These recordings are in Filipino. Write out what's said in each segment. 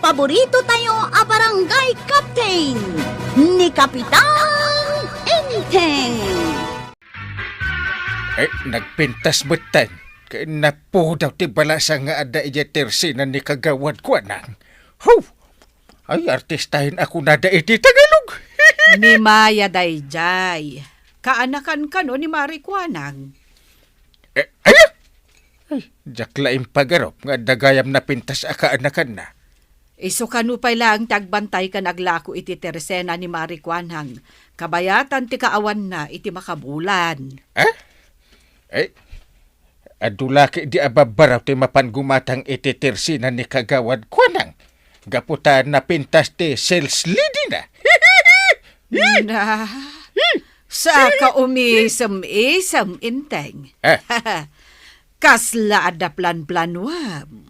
paborito tayo a barangay captain ni Kapitan Enteng. Nagpintas betan. Kaya napo daw ti balasa nga ada iya tersina ni kagawad ko nang. Ay, artistahin ako nada iti Tagalog. Ni Maya Dayjay. Kaanakan ka no ni Mari Kuanang. Ay, jaklaim pagarop nga dagayam na pintas akaanakan na. Iso kanupay lang tagbantay ka naglako iti tersena ni Mari Kuanang. Kabayatan ti kaawan na iti makabulan. Adula ki di ababaraw ti mapan gumatang iti tersina ni kagawad ko nang. Gaputan na pintas ti sales lady na. Na, sa ka umisam-isam inteng. Kasla ada plan-planwam.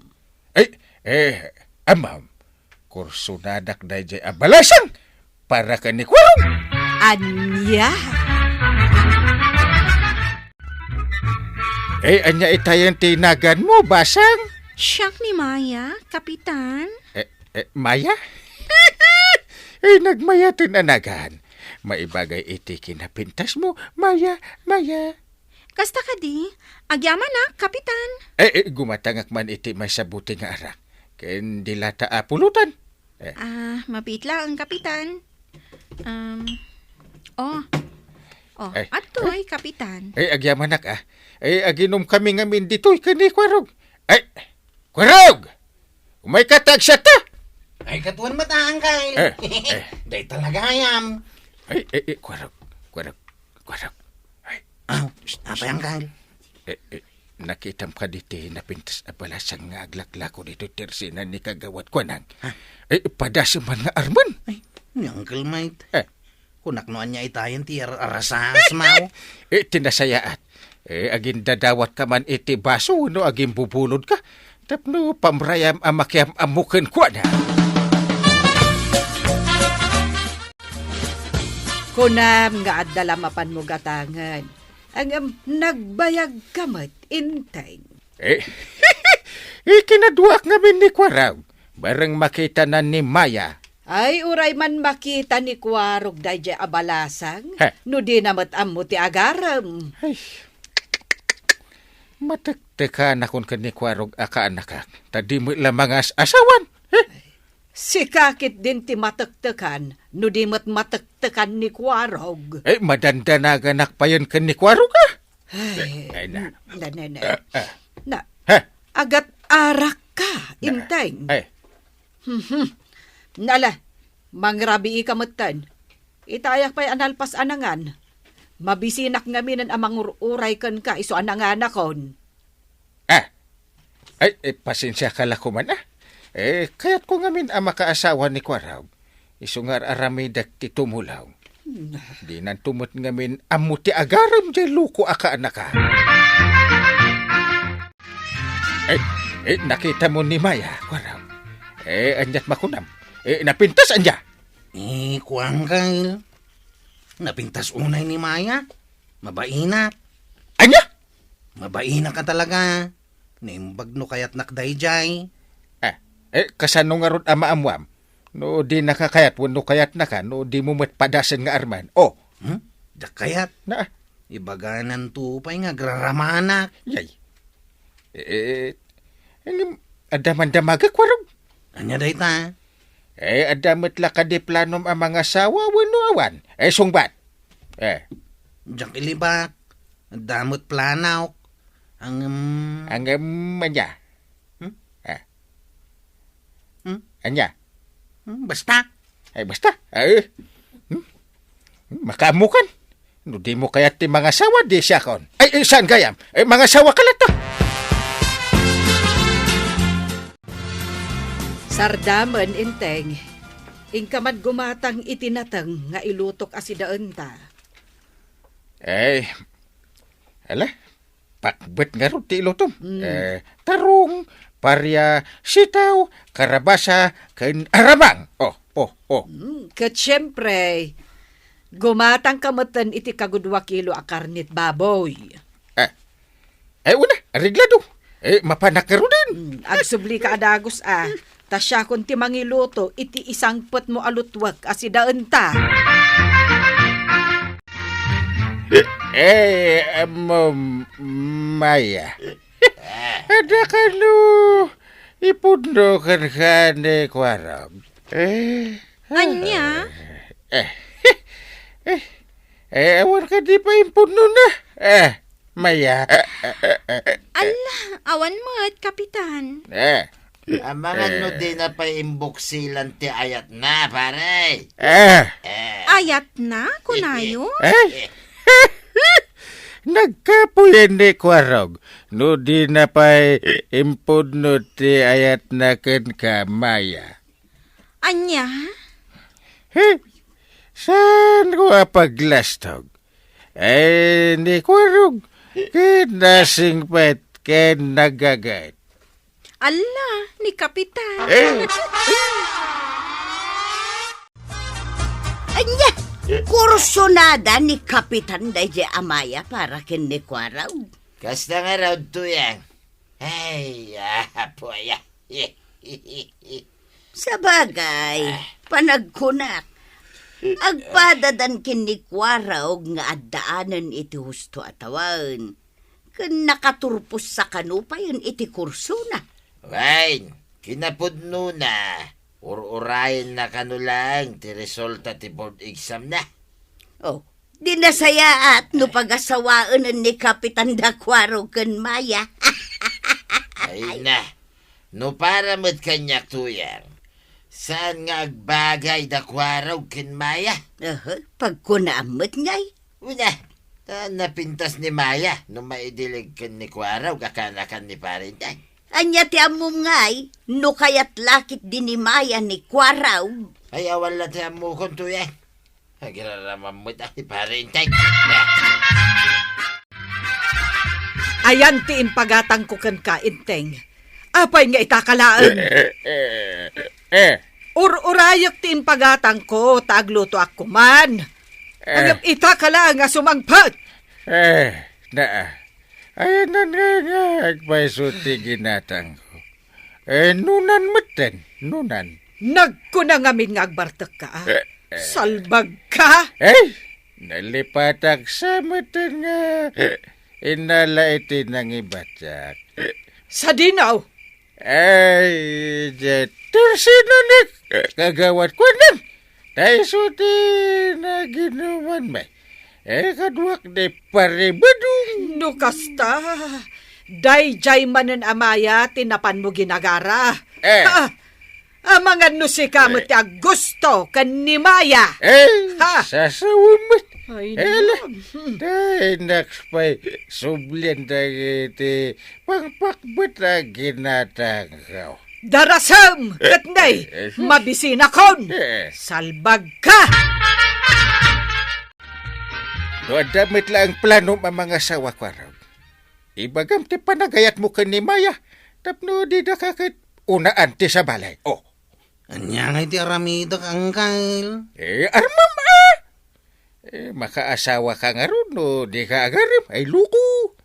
Amam, kurso nadak na jay abalasang para ka ni Kwarong. Anya? Anya itayan tinagan mo, basang? Siyak ni Maya, Kapitan. Maya? Nagmaya tinanagan. Maibagay iti kinapintas mo, Maya. Kasta ka di, agyaman na, Kapitan. Gumatangak man iti may sabuti nga arak. Ken dilata apulutan. Mapitla ang Kapitan. Atoy, Kapitan. Agyaman nak aginom kami ngamin dito'y kani Kwarog. Kwarog! Umay katag siya ta! Ay, katuan mataang kay. Day talaga ayam. Kwarog. Apa yang kay? Nakitam ka diti napintas abalasang nga aglaklako dito tersina ni kagawat ko nang. Padasuman nga arman. Ay, uncle mate. Kunak noan niya itayan ti arasas mau. Tinasayaat. Agin dadawat ka man iti baso no agin bubulod ka. Tapno pamrayam amakyam amukin ko na. Kunam nga adala mapan mo gatangan. Ang nagbayag kamat inteng. Kinaduak ngamin ni Kwaraw. Barang makita na ni Maya. Ay, uray man makita ni Kwarog dayjay abalasang. No di namat ammo ti agaram. Ay, mataktekan akon ka ni Kwarog akaanakak. Tadi mo lamang asawan. Si kakit din ti mataktekan. No di mat mataktekan ni Kwarog. Madandanagan akpayan ka ni Kwarog ah. Na. Agat arak ka, inteng. Nala, mangrabi ikamatan. Itayak pa'y analpas anangan. Mabisinak ngaminan amang uray kan ka iso anangan akon. Pasensya ka lako man ah. Kaya't ko ngamin ang makaasawa ni Kwaraw. Isungar aramidak ti tumulaw. Di nan tumot ngamin amuti agaram jay luko aka anaka. Nakita mo ni Maya, Kwaraw. Anyat makunam. Napintas anya. Kuang kay. Napintas unay ni Maya. Mabaina. Anya? Mabaina ka talaga. Naimbag no kayat nakdayjay. Kasano nga ron ama amwam. No di nakakayat, wano kayat na ka, no di mo matpadasan nga arman. Da kayat. Na. Ibaganan tupay nga graramanak. Yay. Adaman-damaga Kwarog. Anya day ta? Adamat la ka di planom ang mga sawa, wano awan. Sungbat. Diyak ilibak. Damot planaw. Ang anya. Anya? Basta. Basta. Makamukan. No di mo kaya ti mga sawa di siya kon. Saan kayam? Mga sawa ka lang to. Sardaman inteng. Ingkamad gumatang itinatang nga ilutok asidaan ta. Ala. Pakbet nga ron ti ilutom. Tarong. Parya, sitaw, karabasa, ken arabang. Kat syempre, gumatang kamatan iti kagudwa kilo a karnit baboy. Una, ariglado. Mapanak ka rin din. Agsubli ka adagos Ta siya kung ti mangiluto, iti isang put mo alutwag asidaan ta. Maya. Ada kanu ipundo kan kane kwarab. Anya? Awan ka di pa impuno na. Maya. Ala, awan mo at kapitan. Ang mga no din na pa imbuksilan ti ayat na, pare. Ayat na, kunayo? Nagkapuyen ni kwarog. No di na pa impuno ti ayat na ken ka Maya. Anya? Saan ko apaglastog? Ni kwarog. Kinasing pet ken nagagait. Ala, ni kapitan. Anya, kursunada ni Kapitan Dayje Amaya para kin ni Kwaraw. Kasta nga raw to yan. Ay, po ya. Sa bagay, panagkunak. Agpadadan kin ni Kwaraw nga addaanan iti husto atawan. Kun nakaturpos sa kanupayon iti kurso na. Wain, kinapudno na. Urayin na kanulang ti resulta ti board exam na. Oh, di nasaya at no pagasawaan ni Kapitan da Kwaraw ken Maya. Ay na. No para mo't kanyak tuyang. Saan nga agbagay da kwaraw kin Maya? Pagkunamot ngay. Una, napintas ni Maya no maidilig kin ni kwaraw kakanakan ni parinday. Anya ti amom ngay, no kayat lakit din ni Maya ni Kwaraw. Ay awan lang ti mo kong tuyang. Agiraraman mo ni parinday. Ayan ti impagatang ko kan kainteng. Apay nga itakalaan. Urayak ti impagatang ko, tagluto ako man. Ang itakala nga sumangpat. Ayan na nga, agpasuti ginatang ko. Nunan matan, nunan. Nagkunangamin nga agbartak ka. Salbag ka. Nalipatak sa matan nga. Inala iti nang ibatsak. Sa dinaw. Sino ni kagawat ko nun? Dahil suti na ginuman may. Kadwak di paribadong. No kasta. Dayjay manen Amaya, tinapan mo ginagara. Mga nusikamot ti Agusto kan ni Maya. Sasawamot. Ay, dahil nakspay sublyan dahil iti pangpakbat na ginatangkaw. Darasam! Katnay! Mabisina kon! Salbag ka! Doon damit lang plano mga sawa kwaraw. Ibagam ti panagayat mo kan ni Maya. Tapno di nakakit unaan ti sa balay. Anya nga iti aramidak angkal. Armam makaasawa ka nga ron no di ka agarim. Ay luko.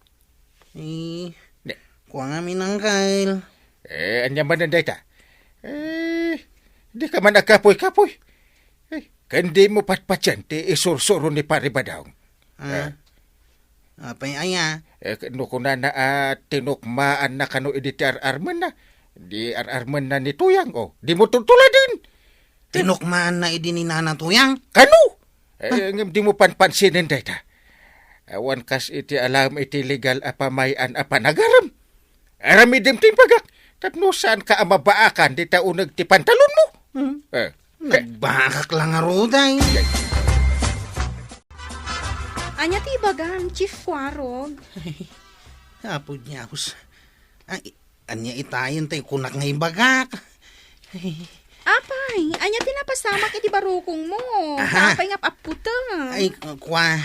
Kuha nga minangkal. Anya man nanday ta. Di ka man nagkapoy-kapoy. Kandi mo patpatyan ti isursuro ni Paribadaw. Apay aya. No kuna na tinukmaan na kano editi ararman na. Di ararman na ni Tuyang di mo tutula din. Tinukmaan na idininana Tuyang? Kano? Di mo panpansinin dayta. Awan kas iti alam iti legal apamayan apanagaram. Aramidim ting pagak. Tapno saan ka amabaakan di taunag ti pantalon mo? Nagbakak lang nga roday. Anya ti bagam, Chief Kwarog. Apod niya ako anya itayin tayo kunak nga ibagak. Apay, anya ti napasamak iti barukong mo. Apay nga aputa. Ay, kwa.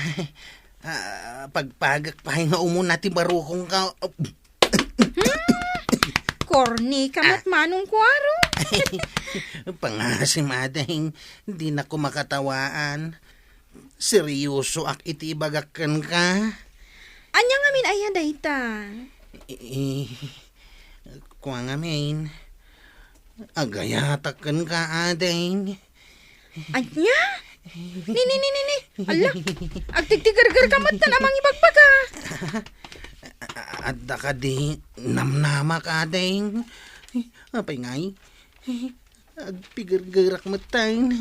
Pagpagak pa nga umuna ti barukong ka. Corny kamat manong Kwarog. Pangasimadeng, hindi na ko makatawaan. Seryoso ak iti ibagakan ka. Anya nga min ayan dayta. Kuha nga min. Agayatakan ka, aday. Anya? Ni. Ala, agtigtigargar ka mat na namang ibagbaga. Adda ka di namnama ka, aday. Apay ngay. Agpigargarak matayin.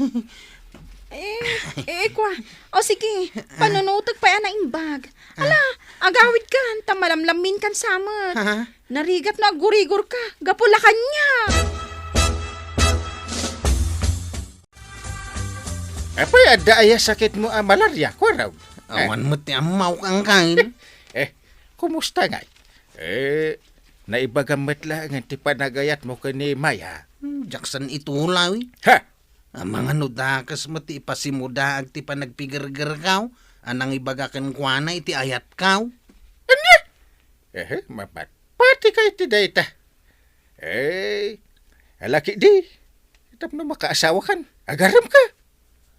Kwa. O sige, panunutag pa yan na imbag. Ala, agawid ka, tamalamlamin kan samot. Ha? Narigat na agurigor ka, gapula kanya. Apay adda aya sakit mo malaria, kwaraw. Awan mo ti amaw kang kain. Kumusta nga? Naibagamat lang ang ti panagayat mo kani Maya. Jaksan itulaw. Ha? Ang mga nudakas mo ti ipasimuda ag ti panagpigargar kaw. Anang ibagakan kwa na iti ayat kaw. Mapat. Pati kay ti dayta. Alaki di. Itap na makaasawa kan. Agaram ka.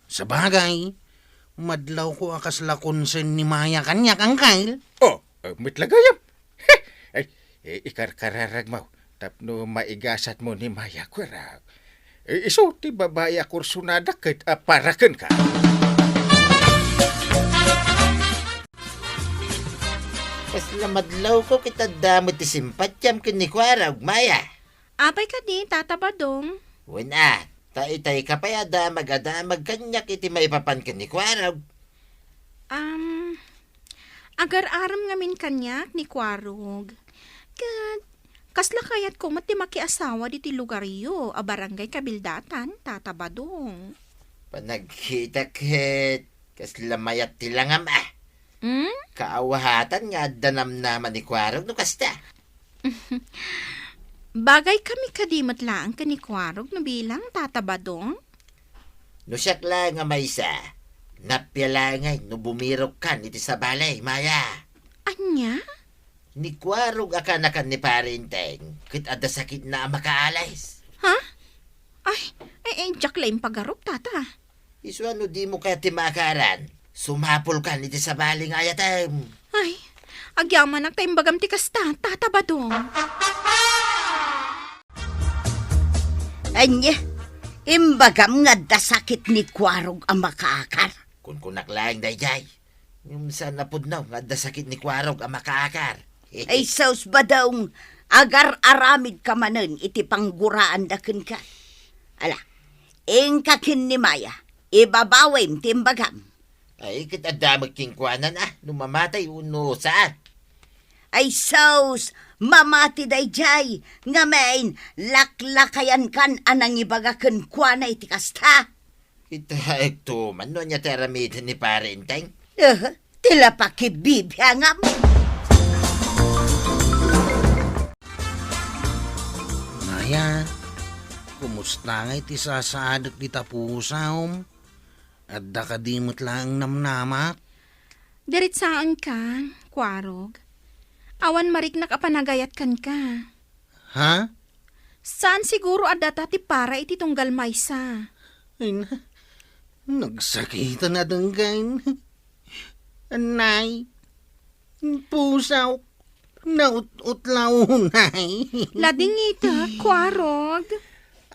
Sa bagay, madlaw ko akas lakonsen ni Maya kanya kang kail. Mitlagayam. Ikarkararag mo. Tapno maigasat mo ni Maya kwaraw. Iso ti babae kursunada ket aparaken ka. Kasla madlaw ko kita damot ti simpatyam kinikwara ug Maya. Apay ka di, tatabadong. Wala, tay ka pa adamag kanyak iti maipapan kinikwara. Agar-aram ngamin kanyak ni Kwarog. Kasla kayat ko mati makiasawa di ti lugaryo, a barangay Kabildatan, tatabadong. Panagkita ket, kasla mayat ti langam Kaawahatan nga danam naman ni Kwarog no kasta. Bagay kami kadimot lang ka ni Kwarog no bilang tatabadong. No siyak lang nga maysa, napyalangay no bumirok kan iti sa balay, Maya. Anya? Ni Kwarog akanakan ni parinteng, kit ada sakit na makaalis. Ha? Ay, jak lang pagarop, tata. Isu ano di mo kaya timakaran, sumapol kan iti sa baling ayatem. Ay, agyaman ang tayong bagam ti kasta, tatabadong. Anya, imbagam nga da sakit ni Kwarog ang makaakar. Kung kunak lang dayjay, yung sa napudnaw nga da sakit ni Kwarog ang makaakar. Ay saus ba daw agar-aramid ka manen iti pangguraan daken ka. Ala, kakin ni Maya, ibabawim timbagam. Ay, kit adamag kingkwanan numamatay uno saan. Ay saus, mamati dayjay, nga main laklakayan kan anang ibagaken kwa na iti kasta. Ita ekto man no niya teramid ni parinteng. Tila pa kibibiyangam. Maya, kumusta nga iti sasadak di tapusaw? Adda ka dimot lang namnamak? Dirit saan ka, Kwarog? Awan marik nakapanagayat kan ka. Ha? Saan siguro adata ti para iti tunggal maysa? Ay na, nagsakitan na danggain. Anay, pusaw, naut-utlawunay. Lading ita, Kwarog.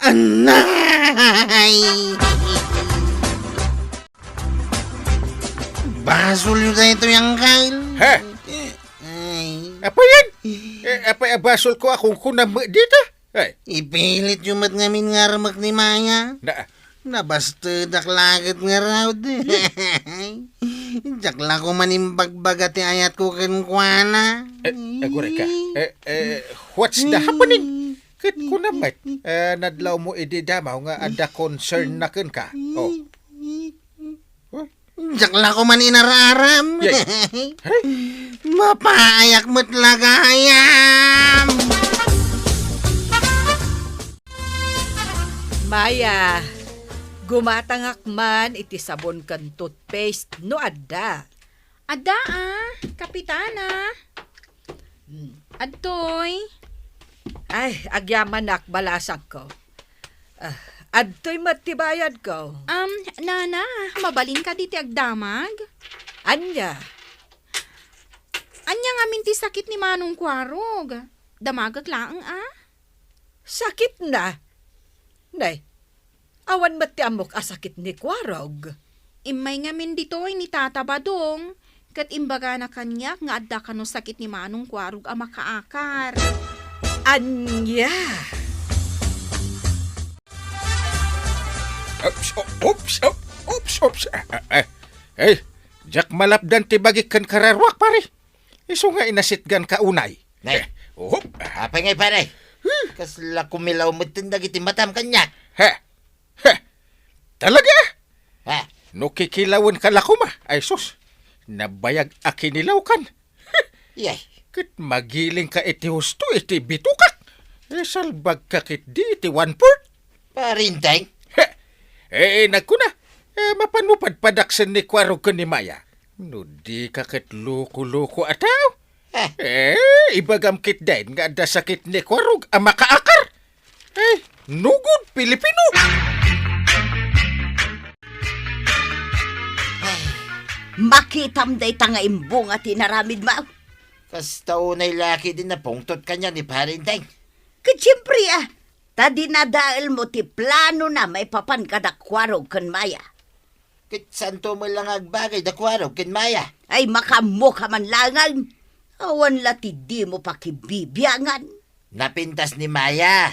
Anay! Basol yun kayo ito yung kail. Ha? Ay, Apa yan? Apay abasol ko akong kunam dito. Ay, ipilit yung mat ngamin ngarmak ni Maya. na, Nabasta daklagat nga raw di. Jakla ko manimbagbaga ti ayat ko kenkwana. agore ka. What's the happening? Kit kunamat. Nadlaw mo ididamaw nga ada concern na ken ka. Oh. Jakla ko man inararam. Yay. Mapaayak mo't lagayam. Maya, gumatangak man iti sabon kan toothpaste no adda. Ada kapitana. Adtoy. Ay, agyamanak balasang ko. Adto'y matibayad ko. Nana, mabalin ka diti agdamag? Anya, Anya nga minti sakit ni Manong Kwarog. Damagak lang sakit na. Nay, awan mat ti amok asakit ni Kwarog. Imay ngamin ditoy ni Tata Badong. Kat imbaga na kanyak nga adda kano sakit ni Manong Kwarog ang makaakar. Anya! Oops. Jack malapdan ti bagik kan kararwak pare. Iso nga inasitgan ka unay. Nay. Hop. Apay ngay pare. Kasla kumilaw mo tindag iti matam kanyak. Ha. Talaga? Ha? No kikilawan ka lakuma. Ay sus. Nabayag akinilaw kan. Yay. Kit magiling ka iti husto iti bitukak. Salbag ka kit di iti 1/4. Parinteng. Nagkuna. Mapanupad padaksan ni Kwarog ka ni Maya. No di ka kit loko-loko ataw. Ha? Ibagam kit din nga da sakit ni Kwarog ang makaakar. Nugod Pilipino. Makitam day tanga imbong at tinaramid ma. Kas taunay laki din na pungtot kanya ni Parinteng. Siyempre tadi nadaal mo ti plano na may papan kada Kwarog kan Maya. Kit santo mo lang agbagay da Kwarog kin Maya. Ay makamo ka man langan. Awan lati di mo pakibibiyangan. Napintas ni Maya.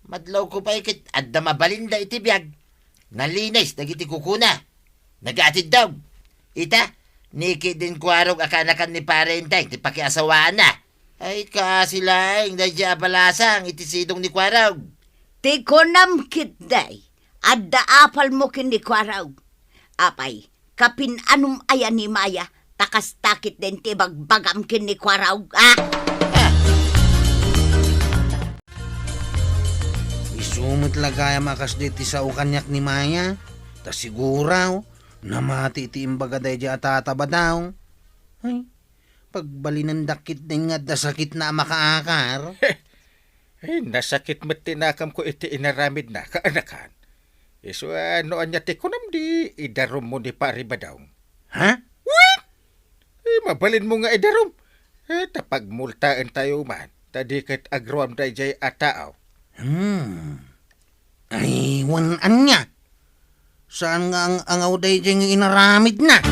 Madlaw ko pa ikit adda mabalinda iti biyag. Nalinis dagiti kukuna. Nagatid daw. Ita, niki din Kwarog akanakan ni Parenteng ti pakiasawaan na. Ay kasilaing dadya balasang iti sidong ni Kwarog. Ti konam kit day. Adda apal mo kin ni Kwarog. Apay, kapin anong ayan ni Maya, takas takit din ti bagbagam kin ni Kwarog. Isumot lagaya makas di ti sa ukanyak ni Maya. Ta siguraw, namati ti imbaga day di atataba daw. Ay, pagbalinan dakit din nga da sakit na makaakar. Nasakit met tinakam ko iti inaramid na kaanakan. Iso noan niya ti kunam di idarom mo ni pari ba daw? Ha? What? Mabalin mo nga idarom. Tapag multaan tayo man. Tadikit agrawam day jay ataaw. Ay, wanan niya. Saan nga ang angaw day dyan inaramid na?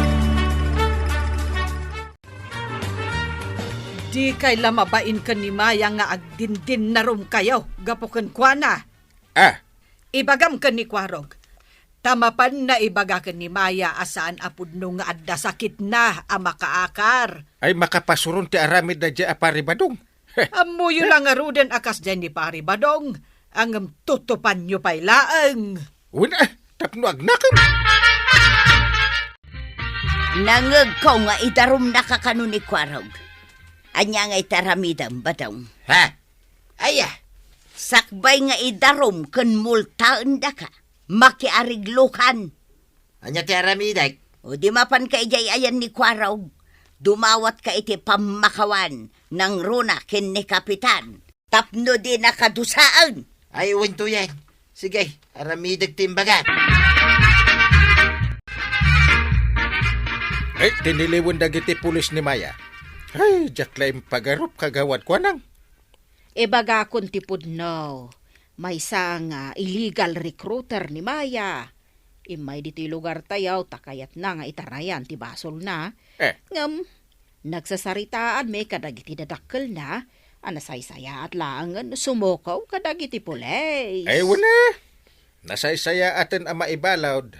Di kay lamabain ka ni Maya nga agdindin na rum kayo, gapukan kwa na. Ibagam ka ni Kwarog. Tamapan na ibaga ka ni Maya asaan apudno nga adda sakit na ang makaakar. Ay makapasuron ti aramid na jay apari badong. Amuyo lang nga ruden akas dyan ni Pari Badong. Ang tutupan nyo pa'y laang. Una, tapno agnakam. Nangag ko nga idarom na kakano ni Kwarog. Anya nga itaramidam badong. Ha? Aya. Sakbay nga idarom kan multaan da ka. Makiariglukan. Anya ti aramiday. O di mapan ka ijay ayan ni Kwarog. Dumawat ka iti pamakawan ng runa kin ni Kapitan. Tapno di nakadusaan. Ay uwento yan. Sige, aramidag timbagan. Tiniliwon dagiti pulis ni Maya. Ay, jaklaim pagarup kagawad ko nang. Ibaga kon tipod no. May sang illegal recruiter ni Maya. Imay diti lugar tayaw takayat na nga itarayan ti basol na. Ngam, nagsasaritaan may kadagiti dadakkel na. Anasaysaya at laangan sumokaw kadagiti pulis. Ay, wala. Nasaysaya atin ang maibalawd.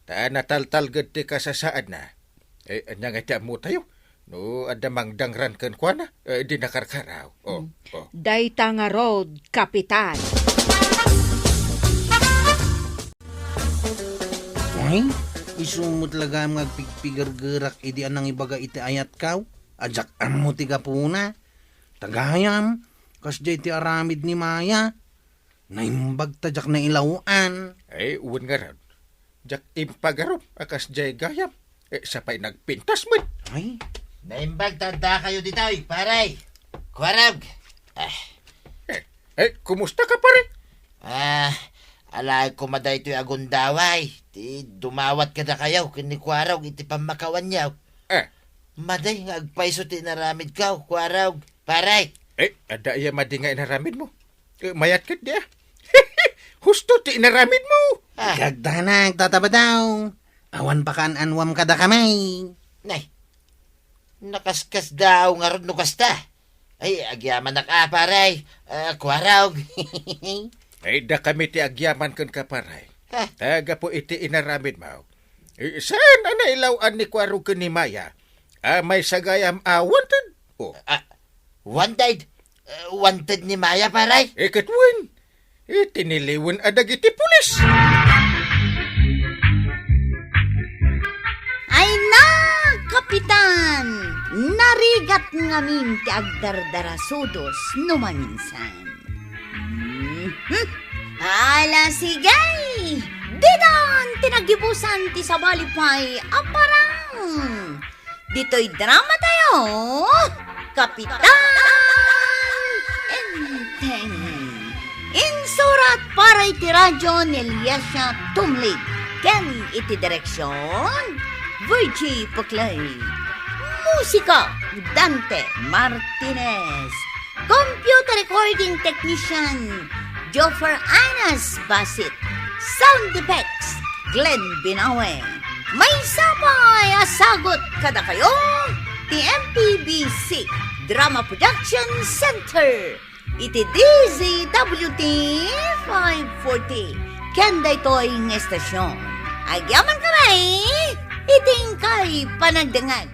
Ta nataltalgad ti kasasaad na. Anya nga ti mo tayo. No, adamang dangran kan kwa na. Di nakarkaraw. Dayta nga road, Kapitan. Ay, isumot laga mga pigpigar-gerak idi anang ibaga iti ayat kaw. Ajak mo ti gapuna. Tagayam, kas jay ti aramid ni Maya. Naimbag tajak na ilawaan. Ay, uwan nga rin. Jak impagarup akas jay gayam. Sapay nagpintas mo. Ay, Naimbag tanda kayo ditoy, paray. Kwarog. Kumusta ka pare? Alay ko maday ito'y agundaway. Ti dumawat ka na kayo, kini Kwarog, iti pamakawan niyaw. Maday nga agpaiso ti naramid ka, Kwarog. Paray. Ada iya madi nga inaramid mo. Mayat ka di Husto ti inaramid mo. Gagdanag, tataba daw. Awan pa kan anwam kada kamay. Nay, nakaskas daw nga ron no kasta. Ay, agyaman paray. Kuaraw. Ay da kami ti agyaman kan kaparay. Ha? Taga po iti inaramid mo. Saan anailawan ni Kwarog kan ni Maya? May sagayam wanted. Oh. Wanted? Wanted ni Maya, paray? Katwin. Tiniliwan adag iti pulis. Ay na, Kapitan! Narigat ngamin ti agdardarasudos numaminsan. Ala sigay! Didan tinagibusan ti sabalipay aparang! Dito'y drama tayo, Kapitan Enteng. Insurat para iti radyo ni Eliasya Tumlig. Ken iti direksyon, Virgie Puclay. Musika, Dante Martinez. Computer recording technician, Joffer Anas Basit. Sound effects, Glenn Binawe. May sapay asagot kada kayo, TMPBC Drama Production Center. Iti DZWT 540. Kanda ito'y ng estasyon. Agyaman kamay, iting kay panagdangan.